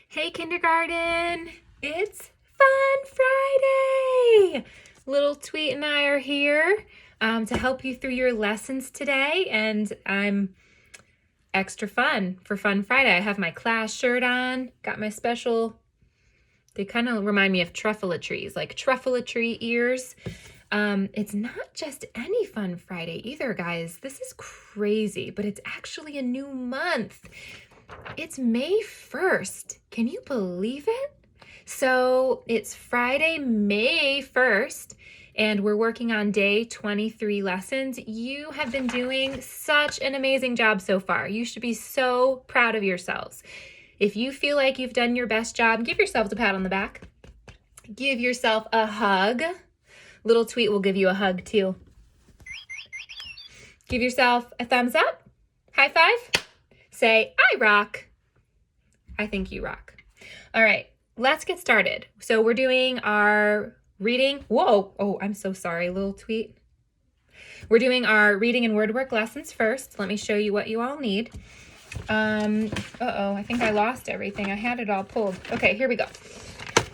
Hey, kindergarten! It's Fun Friday! Little Tweet and I are here to help you through your lessons today, and I'm extra fun for Fun Friday. I have my class shirt on, got my special, they kind of remind me of truffle-a-trees, like truffle-a-tree ears. It's not just any Fun Friday either, guys. This is crazy, but it's actually a new month. It's May 1st. Can you believe it? So it's Friday, May 1st, and we're working on day 23 lessons. You have been doing such an amazing job so far. You should be so proud of yourselves. If you feel like you've done your best job, give yourselves a pat on the back. Give yourself a hug. Little Tweet will give you a hug too. Give yourself a thumbs up. High five. Say, I rock. I think you rock. All right, let's get started. So we're doing our reading. Whoa, oh, I'm so sorry, Little Tweet. We're doing our reading and word work lessons first. Let me show you what you all need. Uh-oh, I think I lost everything. I had it all pulled. Okay, here we go.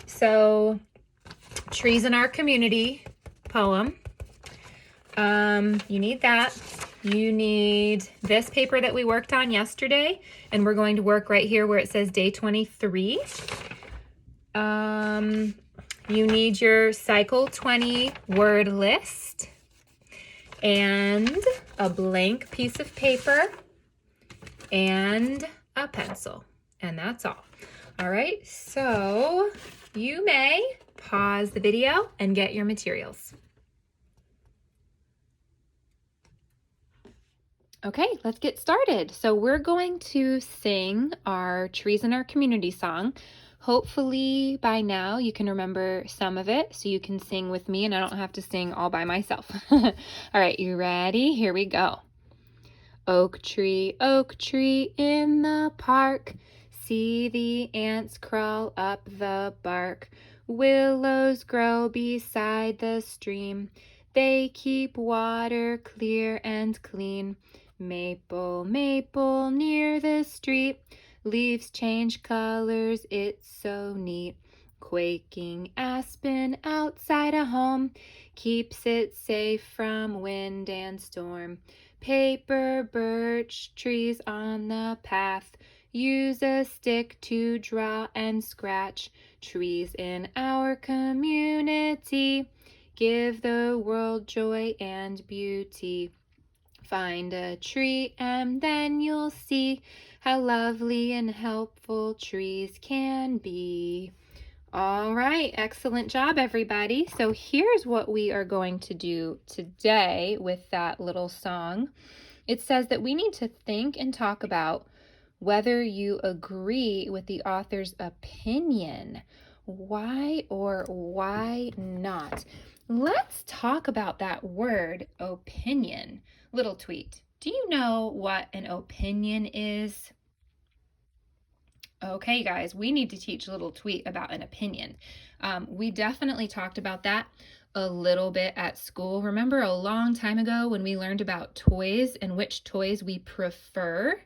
So, Trees in Our Community poem. You need that. You need this paper that we worked on yesterday, and we're going to work right here where it says day 23. You need your Cycle 20 word list and a blank piece of paper and a pencil, and that's all. All right, so you may pause the video and get your materials. Okay, let's get started. So we're going to sing our Trees in Our Community song. Hopefully by now you can remember some of it so you can sing with me and I don't have to sing all by myself. All right, you ready? Here we go. Oak tree in the park. See the ants crawl up the bark. Willows grow beside the stream. They keep water clear and clean. Maple, maple near the street. Leaves change colors, it's so neat. Quaking aspen outside a home keeps it safe from wind and storm. Paper birch trees on the path. Use a stick to draw and scratch. Trees in our community give the world joy and beauty. Find a tree and then you'll see how lovely and helpful trees can be. All right, excellent job, everybody. So here's what we are going to do today with that little song. It says that we need to think and talk about whether you agree with the author's opinion. Why or why not? Let's talk about that word, opinion. Little Tweet, do you know what an opinion is? Okay, guys, we need to teach Little Tweet about an opinion. We definitely talked about that a little bit at school. Remember a long time ago when we learned about toys and which toys we prefer?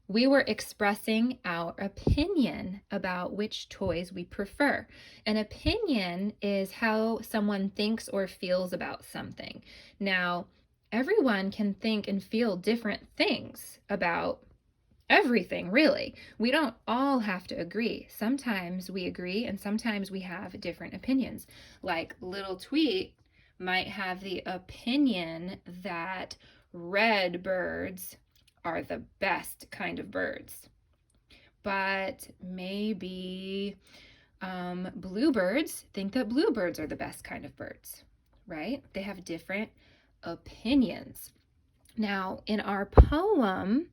We were expressing our opinion about which toys we prefer. An opinion is how someone thinks or feels about something. Now, everyone can think and feel different things about everything, really. We don't all have to agree. Sometimes we agree and sometimes we have different opinions. Like Little Tweet might have the opinion that red birds are the best kind of birds. But maybe bluebirds think that bluebirds are the best kind of birds, right? They have different opinions. Now, in our poem,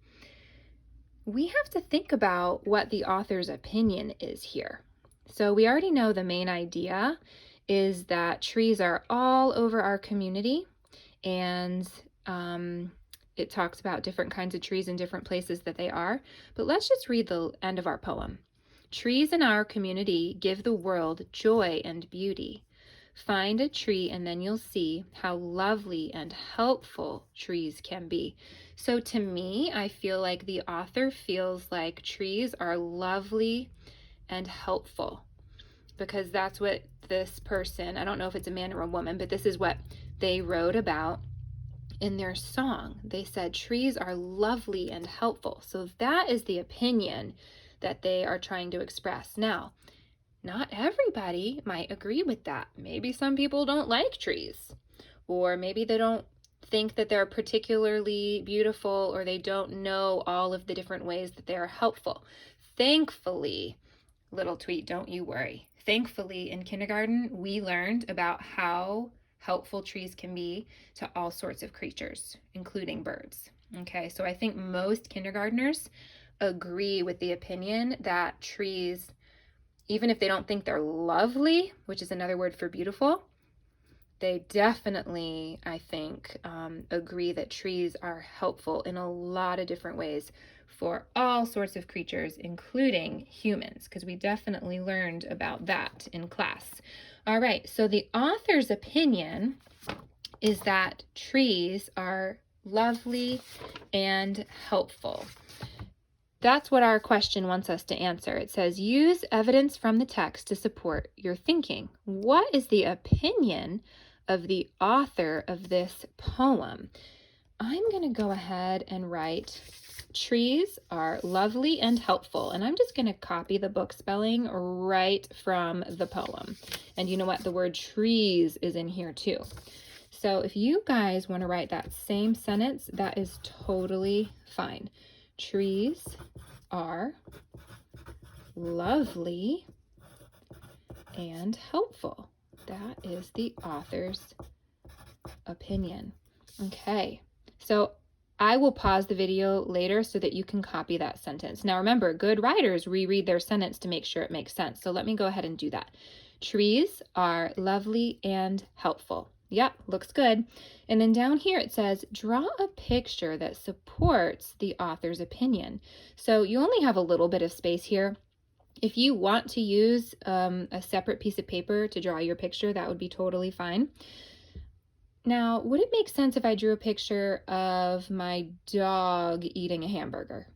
we have to think about what the author's opinion is here. So we already know the main idea is that trees are all over our community, and it talks about different kinds of trees in different places that they are. But let's just read the end of our poem. Trees in our community give the world joy and beauty. Find a tree and then you'll see how lovely and helpful trees can be. So to me, I feel like the author feels like trees are lovely and helpful, because that's what this person, I don't know if it's a man or a woman, but this is what they wrote about in their song. They said trees are lovely and helpful. So that is the opinion that they are trying to express. Now, not everybody might agree with that. Maybe some people don't like trees, or maybe they don't think that they're particularly beautiful, or they don't know all of the different ways that they are helpful. Thankfully, little tweet, don't you worry. Thankfully, in kindergarten, we learned about how helpful trees can be to all sorts of creatures, including birds. Okay, so I think most kindergartners agree with the opinion that trees, even if they don't think they're lovely, which is another word for beautiful, they definitely, I think, agree that trees are helpful in a lot of different ways for all sorts of creatures, including humans, because we definitely learned about that in class. All right, so the author's opinion is that trees are lovely and helpful. That's what our question wants us to answer. It says, use evidence from the text to support your thinking. What is the opinion of the author of this poem? I'm going to go ahead and write, trees are lovely and helpful. And I'm just going to copy the book spelling right from the poem. And you know what? The word trees is in here too. So if you guys want to write that same sentence, that is totally fine. Trees are lovely and helpful. That is the author's opinion. Okay, so I will pause the video later so that you can copy that sentence. Now remember, good writers reread their sentence to make sure it makes sense. So let me go ahead and do that. Trees are lovely and helpful. Yep, looks good. And then down here it says, draw a picture that supports the author's opinion. So you only have a little bit of space here. If you want to use a separate piece of paper to draw your picture, that would be totally fine. Now, would it make sense if I drew a picture of my dog eating a hamburger?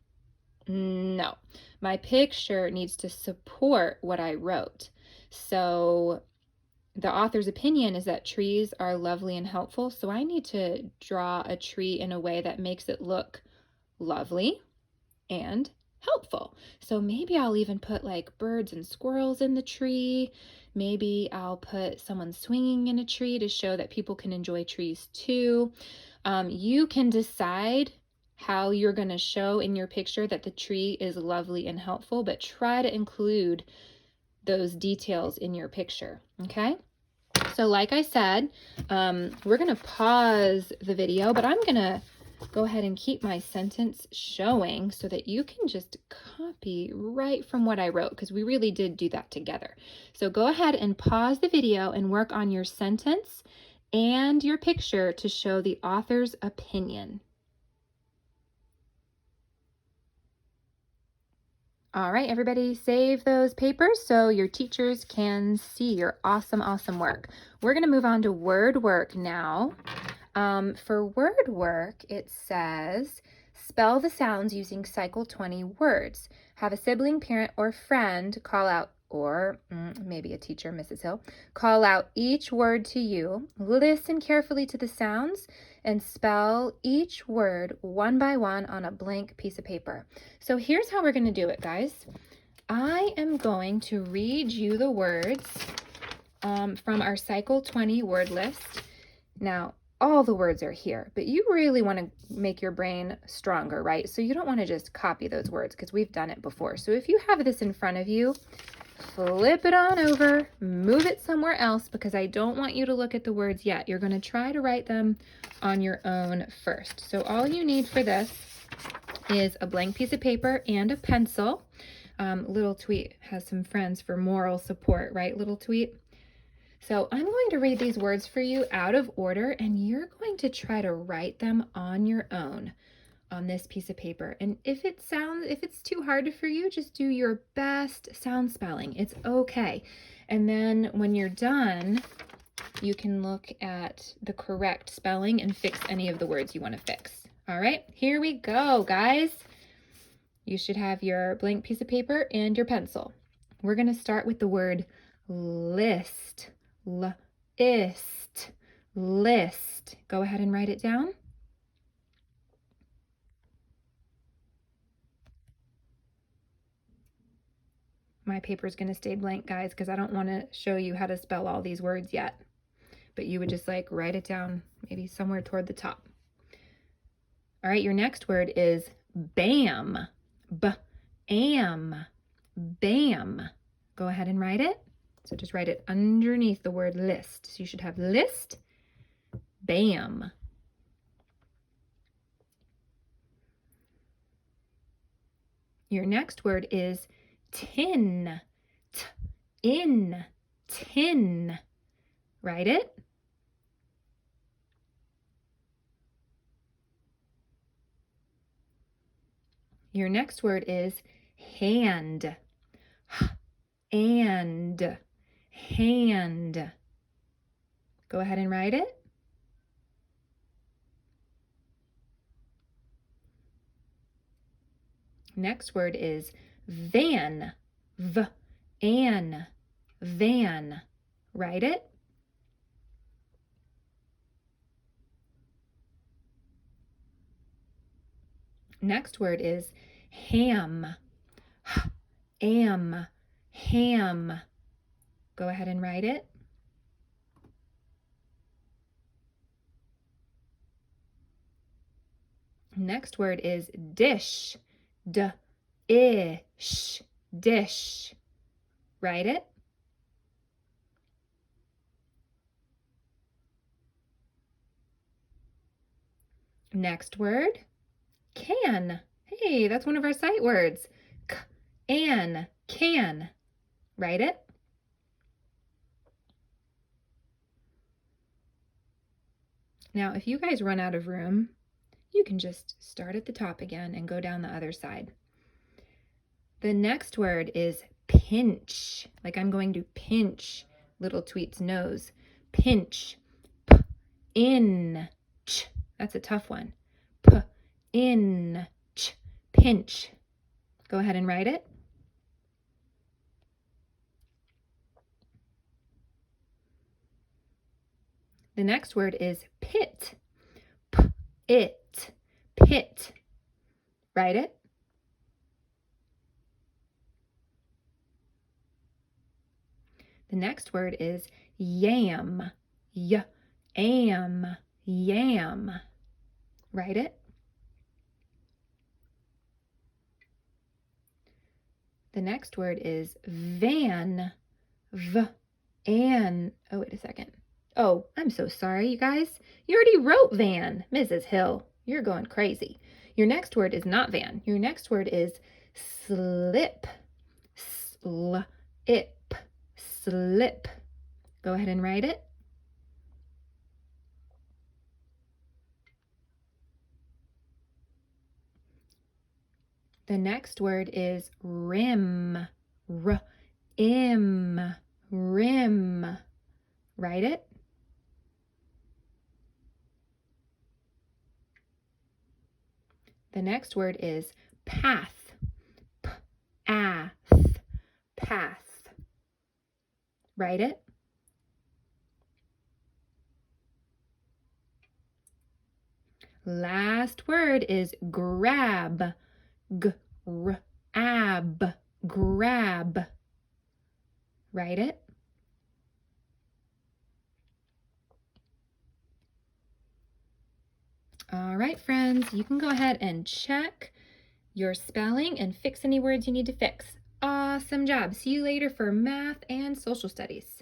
No, my picture needs to support what I wrote. So the author's opinion is that trees are lovely and helpful, so I need to draw a tree in a way that makes it look lovely and helpful. So maybe I'll even put like birds and squirrels in the tree. Maybe I'll put someone swinging in a tree to show that people can enjoy trees too. You can decide how you're going to show in your picture that the tree is lovely and helpful, but try to include those details in your picture, okay? So like I said, we're going to pause the video, but I'm going to go ahead and keep my sentence showing so that you can just copy right from what I wrote, because we really did do that together. So go ahead and pause the video and work on your sentence and your picture to show the author's opinion. All right, everybody, save those papers so your teachers can see your awesome, awesome work. We're going to move on to word work now. For word work, it says, spell the sounds using cycle 20 words. Have a sibling, parent, or friend call out, or maybe a teacher, Mrs. Hill, call out each word to you. Listen carefully to the sounds and spell each word one by one on a blank piece of paper. So here's how we're going to do it, guys. I am going to read you the words from our cycle 20 word list. Now, all the words are here, but you really want to make your brain stronger, right? So you don't want to just copy those words because we've done it before. So if you have this in front of you, flip it on over, move it somewhere else, because I don't want you to look at the words yet. You're going to try to write them on your own first. So all you need for this is a blank piece of paper and a pencil. Little Tweet has some friends for moral support, right, Little Tweet? So I'm going to read these words for you out of order, and you're going to try to write them on your own on this piece of paper. And if it's too hard for you, just do your best sound spelling. It's okay. And then when you're done, you can look at the correct spelling and fix any of the words you want to fix. All right, here we go, guys. You should have your blank piece of paper and your pencil. We're going to start with the word list. L-ist. List. Go ahead and write it down. My paper is going to stay blank, guys, because I don't want to show you how to spell all these words yet. But you would just like write it down maybe somewhere toward the top. All right, your next word is bam. B-am. Bam. Go ahead and write it. So just write it underneath the word list. So you should have list, bam. Your next word is tin. T-in. Tin. Write it. Your next word is hand. And. Hand. Go ahead and write it. Next word is van. V-an. Van. Write it. Next word is ham. Am. Ham. Go ahead and write it. Next word is dish. D-ish. Dish. Write it. Next word, can. Hey, that's one of our sight words. K-an, can. Write it. Now, if you guys run out of room, you can just start at the top again and go down the other side. The next word is pinch. Like I'm going to pinch little Tweet's nose. Pinch. P-in-ch. That's a tough one. P-in-ch. Pinch. Go ahead and write it. The next word is pit. P-it. Pit. Write it. The next word is yam. Y-am. Yam. Write it. The next word is van. V-an. Oh, wait a second. Oh, I'm so sorry, you guys. You already wrote van, Mrs. Hill. You're going crazy. Your next word is not van. Your next word is slip. Slip. Slip. Go ahead and write it. The next word is rim. R-im. Rim. Write it. The next word is path. P-ath. Path. Write it. Last word is grab. G-r-ab. Grab. Write it. All right, friends, you can go ahead and check your spelling and fix any words you need to fix. Awesome job. See you later for math and social studies.